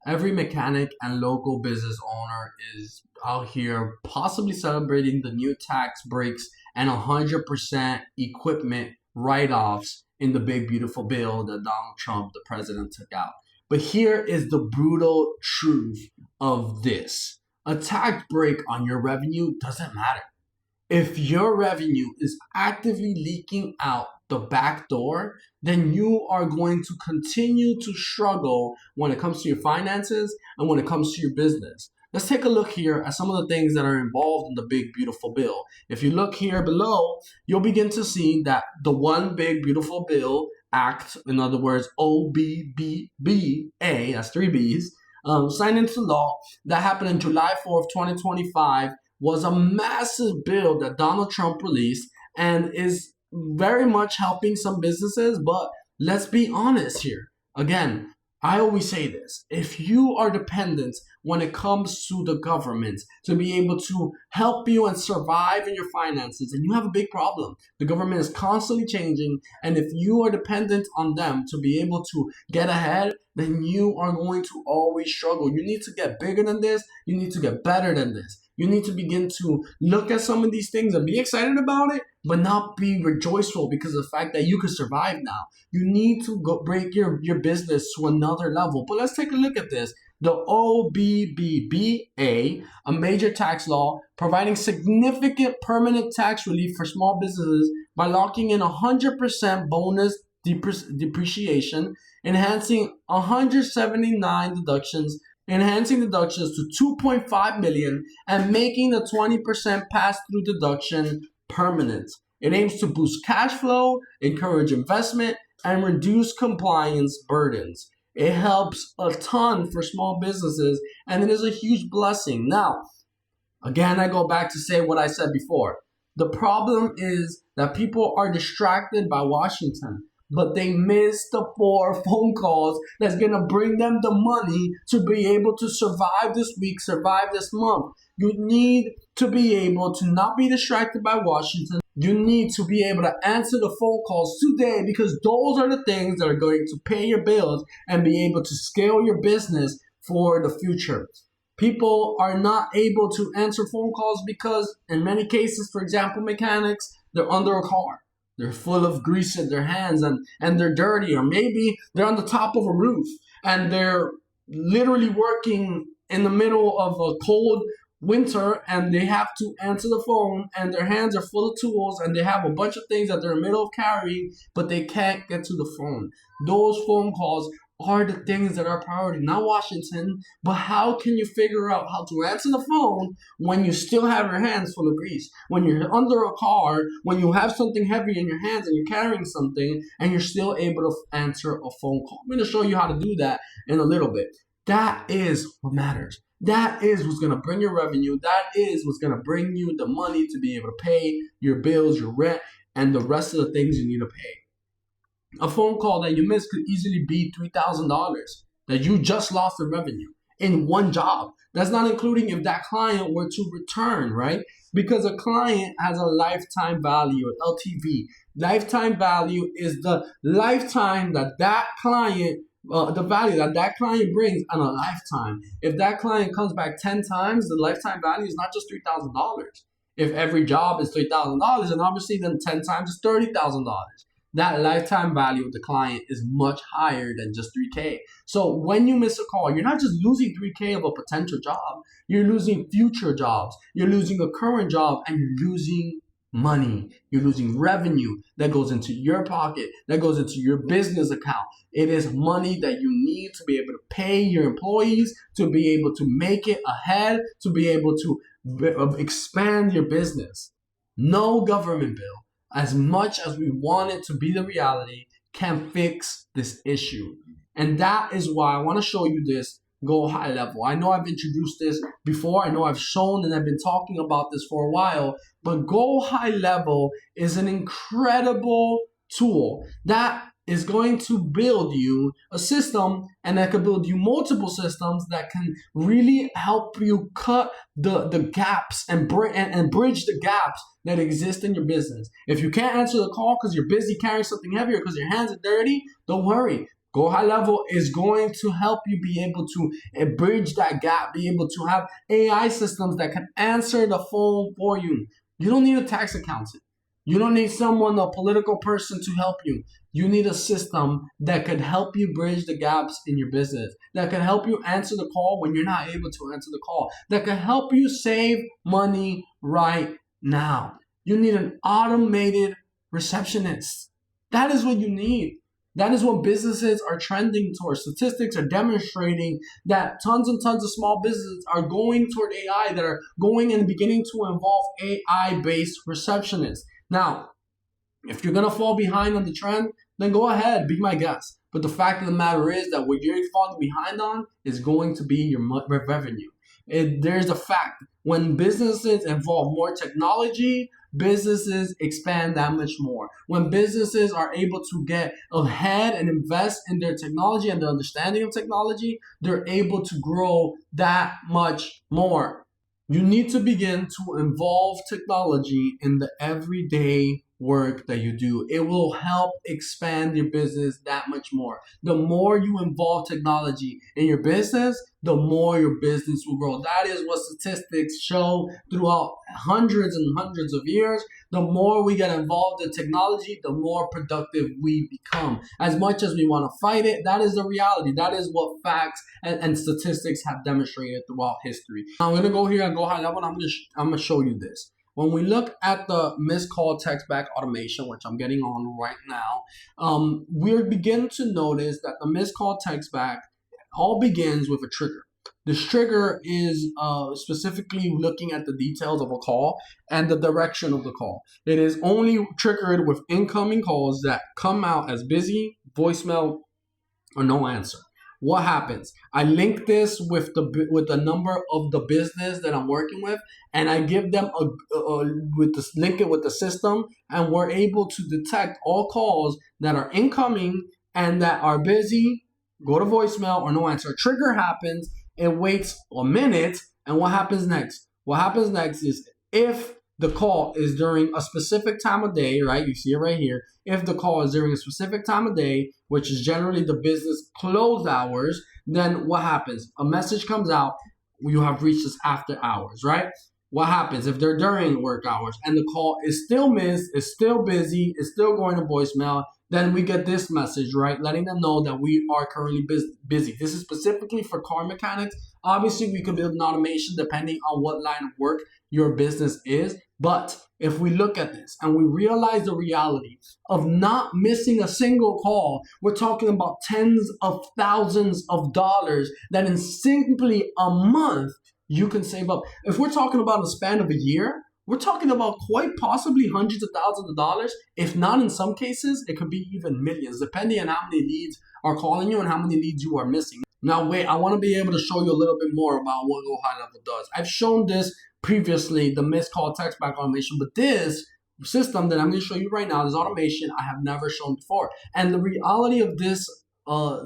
Every mechanic and local business owner is out here possibly celebrating the new tax breaks and 100% equipment write-offs in the big beautiful bill that Donald Trump, the president, took out. But here is the brutal truth of this. A tax break on your revenue doesn't matter. If your revenue is actively leaking out the back door, then you are going to continue to struggle when it comes to your finances and when it comes to your business. Let's take a look here at some of the things that are involved in the big beautiful bill. If you look here below, you'll begin to see that the One Big Beautiful Bill Act, in other words, OBBBA, that's three B's, signed into law that happened on July 4th, 2025, was a massive bill that Donald Trump released and is very much helping some businesses. But let's be honest here. Again, I always say this. If you are dependent when it comes to the government to be able to help you and survive in your finances, and you have a big problem. The government is constantly changing, and if you are dependent on them to be able to get ahead, then you are going to always struggle. You need to get bigger than this. You need to get better than this. You need to begin to look at some of these things and be excited about it, but not be rejoiceful because of the fact that you can survive now. You need to go break your business to another level. But let's take a look at this. The OBBBA, a major tax law providing significant permanent tax relief for small businesses by locking in 100% bonus depreciation, enhancing 179 deductions, enhancing deductions to 2.5 million, and making the 20% pass-through deduction permanent. It aims to boost cash flow, encourage investment, and reduce compliance burdens. It helps a ton for small businesses, and it is a huge blessing. Now, again, I go back to say what I said before. The problem is that people are distracted by Washington, but they miss the 4 phone calls that's going to bring them the money to be able to survive this week, survive this month. You need to be able to not be distracted by Washington. You need to be able to answer the phone calls today, because those are the things that are going to pay your bills and be able to scale your business for the future. People are not able to answer phone calls because in many cases, for example, mechanics, they're under a car. They're full of grease in their hands and they're dirty, or maybe they're on the top of a roof and they're literally working in the middle of a cold winter and they have to answer the phone and their hands are full of tools and they have a bunch of things that they're in the middle of carrying, but they can't get to the phone. Those phone calls are the things that are priority, not Washington. But how can you figure out how to answer the phone when you still have your hands full of grease? When you're under a car, when you have something heavy in your hands and you're carrying something and you're still able to answer a phone call. I'm going to show you how to do that in a little bit. That is what matters. That is what's going to bring your revenue. That is what's going to bring you the money to be able to pay your bills, your rent, and the rest of the things you need to pay. A phone call that you missed could easily be $3,000 that you just lost in revenue in one job. That's not including if that client were to return, right? Because a client has a lifetime value, an LTV. Lifetime value is the lifetime that client, the value that client brings on a lifetime. If that client comes back 10 times, the lifetime value is not just $3,000. If every job is $3,000, then obviously then 10 times is $30,000. That lifetime value of the client is much higher than just 3K. So when you miss a call, you're not just losing 3K of a potential job. You're losing future jobs. You're losing a current job, and you're losing money. You're losing revenue that goes into your pocket, that goes into your business account. It is money that you need to be able to pay your employees, to be able to make it ahead, to be able to expand your business. No government bill, as much as we want it to be the reality, can fix this issue. And that is why I want to show you this Go High Level. I know I've introduced this before. I know I've shown and I've been talking about this for a while. But Go High Level is an incredible tool that is going to build you a system, and that can build you multiple systems that can really help you cut the gaps and bridge the gaps that exist in your business. If you can't answer the call because you're busy carrying something heavier because your hands are dirty, don't worry. Go High Level is going to help you be able to bridge that gap, be able to have AI systems that can answer the phone for you. You don't need a tax accountant. You don't need someone, a political person to help you. You need a system that could help you bridge the gaps in your business, that can help you answer the call when you're not able to answer the call, that can help you save money right now. You need an automated receptionist. That is what you need. That is what businesses are trending towards. Statistics are demonstrating that tons and tons of small businesses are going toward AI, that are going and beginning to involve AI-based receptionists. Now, if you're going to fall behind on the trend, then go ahead, be my guest. But the fact of the matter is that what you're falling behind on is going to be your revenue. There's a fact. When businesses involve more technology, businesses expand that much more. When businesses are able to get ahead and invest in their technology and their understanding of technology, they're able to grow that much more. You need to begin to involve technology in the everyday work that you do. It will help expand your business that much more. The more you involve technology in your business, the more your business will grow. That is what statistics show throughout hundreds and hundreds of years. The more we get involved in technology, the more productive we become. As much as we want to fight it, that is the reality. That is what facts and statistics have demonstrated throughout history. I'm going to go here and go high level. I'm going to show you this. When we look at the missed call text back automation, which I'm getting on right now, we're beginning to notice that the missed call text back all begins with a trigger. This trigger is specifically looking at the details of a call and the direction of the call. It is only triggered with incoming calls that come out as busy, voicemail, or no answer. What happens? I link this with the number of the business that I'm working with, and I give them link it with the system, and we're able to detect all calls that are incoming and that are busy, go to voicemail, or no answer. A trigger happens, it waits a minute, and what happens next? What happens next is if the call is during a specific time of day, right? You see it right here. If the call is during a specific time of day, which is generally the business close hours, then what happens? A message comes out, you have reached us after hours, right? What happens if they're during work hours and the call is still missed, is still busy, is still going to voicemail? Then we get this message, right? Letting them know that we are currently busy. This is specifically for car mechanics. Obviously, we could build an automation depending on what line of work your business is. But if we look at this and we realize the reality of not missing a single call, we're talking about tens of thousands of dollars that in simply a month you can save up. If we're talking about a span of a year, we're talking about quite possibly hundreds of thousands of dollars. If not, in some cases, it could be even millions, depending on how many leads are calling you and how many leads you are missing. Now, wait, I want to be able to show you a little bit more about what Go High Level does. I've shown this previously, the missed call text back automation, but this system that I'm going to show you right now, this automation, I have never shown before. And the reality of this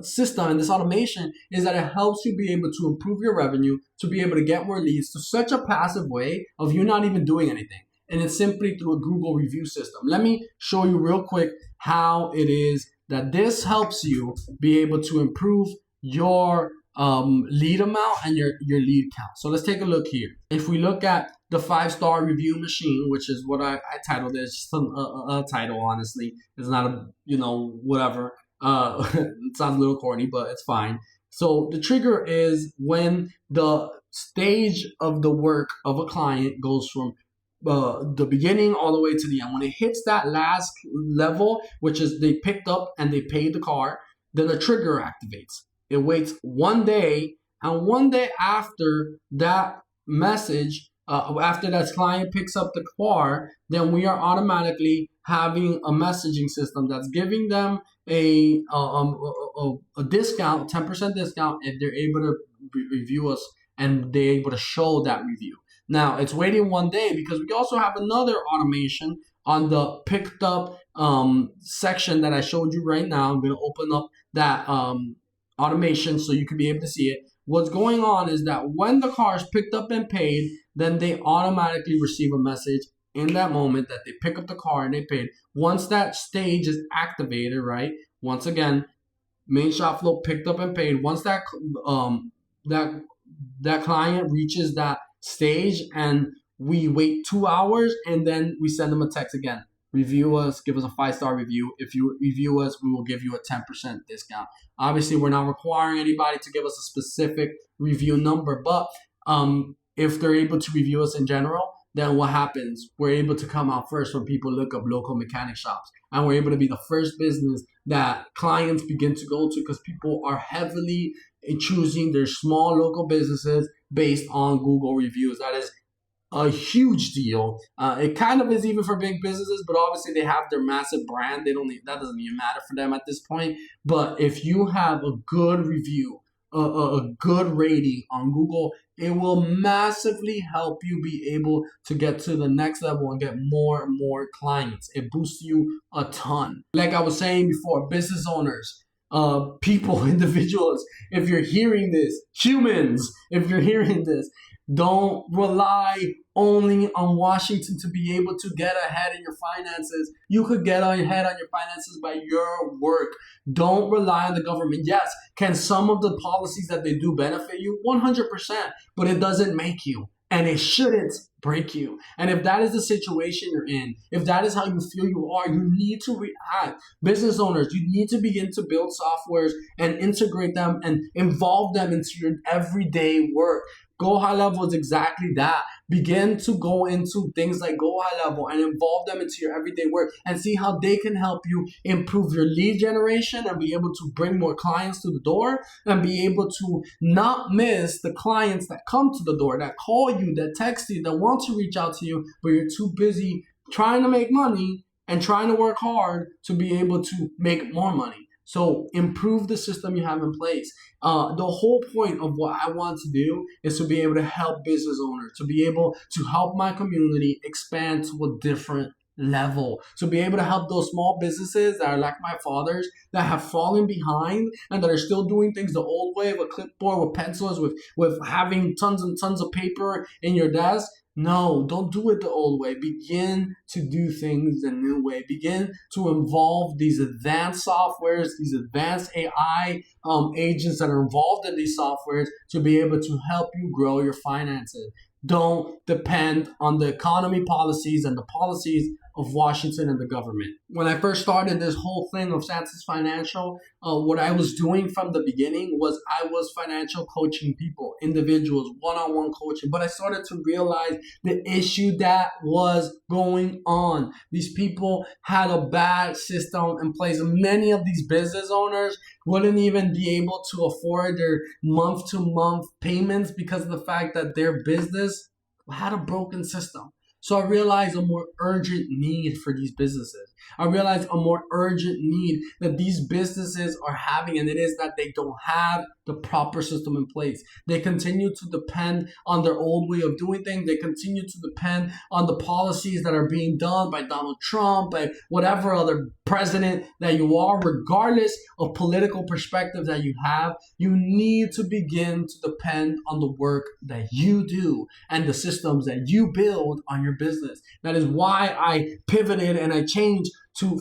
system and this automation is that it helps you be able to improve your revenue, to be able to get more leads to such a passive way of you not even doing anything. And it's simply through a Google review system. Let me show you real quick how it is that this helps you be able to improve your lead amount and your lead count. So let's take a look here. If we look at the 5-star review machine, which is what I titled it, it's just a title, honestly. It's not a, whatever. It sounds a little corny, but it's fine. So the trigger is when the stage of the work of a client goes from the beginning all the way to the end. When it hits that last level, which is they picked up and they paid the car, then the trigger activates. It waits one day, and one day after that message, after that client picks up the car, then we are automatically having a messaging system that's giving them a discount, 10% discount, if they're able to review us and they're able to show that review. Now, it's waiting one day because we also have another automation on the picked up section that I showed you right now. I'm going to open up that automation so you can be able to see it. What's going on is that when the car is picked up and paid, then they automatically receive a message in that moment that they pick up the car and they paid. Once that stage is activated, right? Once again, main shop flow picked up and paid. Once that that client reaches that stage, and we wait 2 hours, and then we send them a text again. Review us, give us a 5-star review. If you review us, we will give you a 10% discount. Obviously, we're not requiring anybody to give us a specific review number, but if they're able to review us in general, then what happens? We're able to come out first when people look up local mechanic shops. And we're able to be the first business that clients begin to go to, because people are heavily choosing their small local businesses based on Google reviews. That is a huge deal. It kind of is even for big businesses, but obviously they have their massive brand. That doesn't even matter for them at this point. But if you have a good review, a good rating on Google, it will massively help you be able to get to the next level and get more and more clients. It boosts you a ton. Like I was saying before, business owners, people, individuals, if you're hearing this, humans, if you're hearing this, don't rely only on Washington to be able to get ahead in your finances. You could get ahead on your finances by your work. Don't rely on the government. Yes, can some of the policies that they do benefit you? 100%, but it doesn't make you. And it shouldn't break you. And if that is the situation you're in, if that is how you feel you are, you need to react. Business owners, you need to begin to build softwares and integrate them and involve them into your everyday work. Go High Level is exactly that. Begin to go into things like Go High Level and involve them into your everyday work and see how they can help you improve your lead generation and be able to bring more clients to the door and be able to not miss the clients that come to the door, that call you, that text you, that want to reach out to you, but you're too busy trying to make money and trying to work hard to be able to make more money. So improve the system you have in place. The whole point of what I want to do is to be able to help business owners, to be able to help my community expand to a different level, to be able to help those small businesses that are like my father's, that have fallen behind and that are still doing things the old way, with clipboard, with pencils, with having tons and tons of paper in your desk. No, don't do it the old way. Begin to do things the new way. Begin to involve these advanced softwares, these advanced AI agents that are involved in these softwares to be able to help you grow your finances. Don't depend on the economy policies and the policies of Washington and the government. When I first started this whole thing of Santa's Financial, what I was doing from the beginning was I was financial coaching people, individuals, one-on-one coaching. But I started to realize the issue that was going on. These people had a bad system in place. Many of these business owners wouldn't even be able to afford their month-to-month payments because of the fact that their business had a broken system. So I realized a more urgent need for these businesses. I realized a more urgent need that these businesses are having, and it is that they don't have the proper system in place. They continue to depend on their old way of doing things. They continue to depend on the policies that are being done by Donald Trump, by whatever other president that you are, regardless of political perspective that you have. You need to begin to depend on the work that you do and the systems that you build on your business. That is why I pivoted and I changed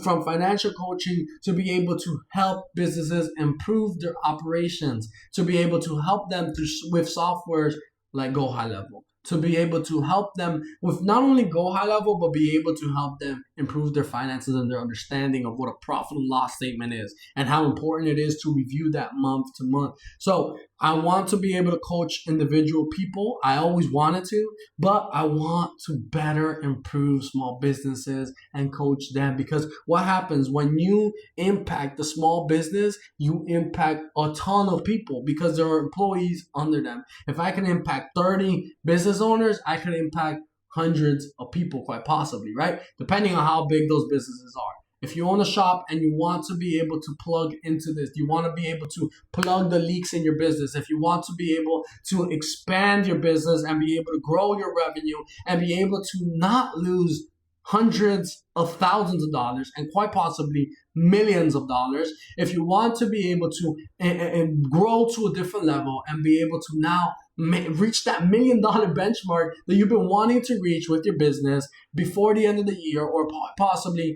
from financial coaching to be able to help businesses improve their operations, to be able to help them with softwares like Go High Level, to be able to help them with not only Go High Level, but be able to help them improve their finances and their understanding of what a profit and loss statement is and how important it is to review that month to month. So I want to be able to coach individual people. I always wanted to, but I want to better improve small businesses and coach them, because what happens when you impact the small business, you impact a ton of people because there are employees under them. If I can impact 30 business owners, I can impact hundreds of people, quite possibly, right? Depending on how big those businesses are. If you own a shop and you want to be able to plug into this, you want to be able to plug the leaks in your business, if you want to be able to expand your business and be able to grow your revenue and be able to not lose hundreds of thousands of dollars and quite possibly millions of dollars, if you want to be able to and grow to a different level and be able to now reach that $1 million benchmark that you've been wanting to reach with your business before the end of the year, or possibly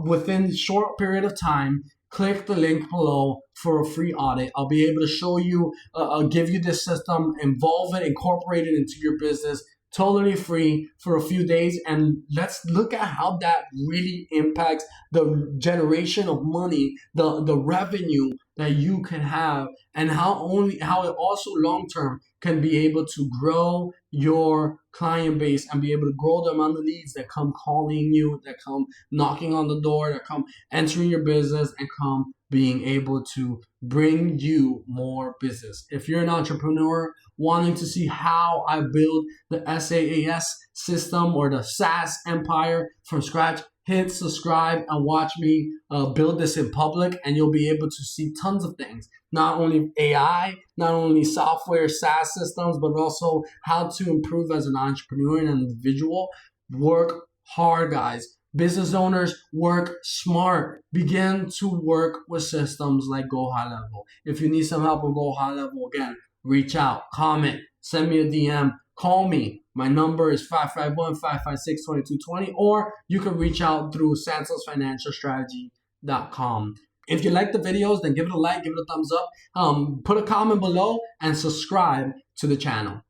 within a short period of time, click the link below for a free audit. I'll be able to show you, I'll give you this system, involve it, incorporate it into your business, totally free for a few days. And let's look at how that really impacts the generation of money, the revenue that you can have, and how it also long term can be able to grow your client base and be able to grow the amount of leads that come calling you, that come knocking on the door, that come entering your business, and come being able to bring you more business. If you're an entrepreneur wanting to see how I build the SaaS system or the SaaS empire from scratch, hit subscribe and watch me build this in public, and you'll be able to see tons of things. Not only AI, not only software, SaaS systems, but also how to improve as an entrepreneur and an individual. Work hard, guys. Business owners, work smart. Begin to work with systems like Go High Level. If you need some help with Go High Level, again, reach out, comment, send me a DM, call me. My number is 551-556-2220, or you can reach out through santosfinancialstrategy.com. If you like the videos, then give it a like, give it a thumbs up, put a comment below, and subscribe to the channel.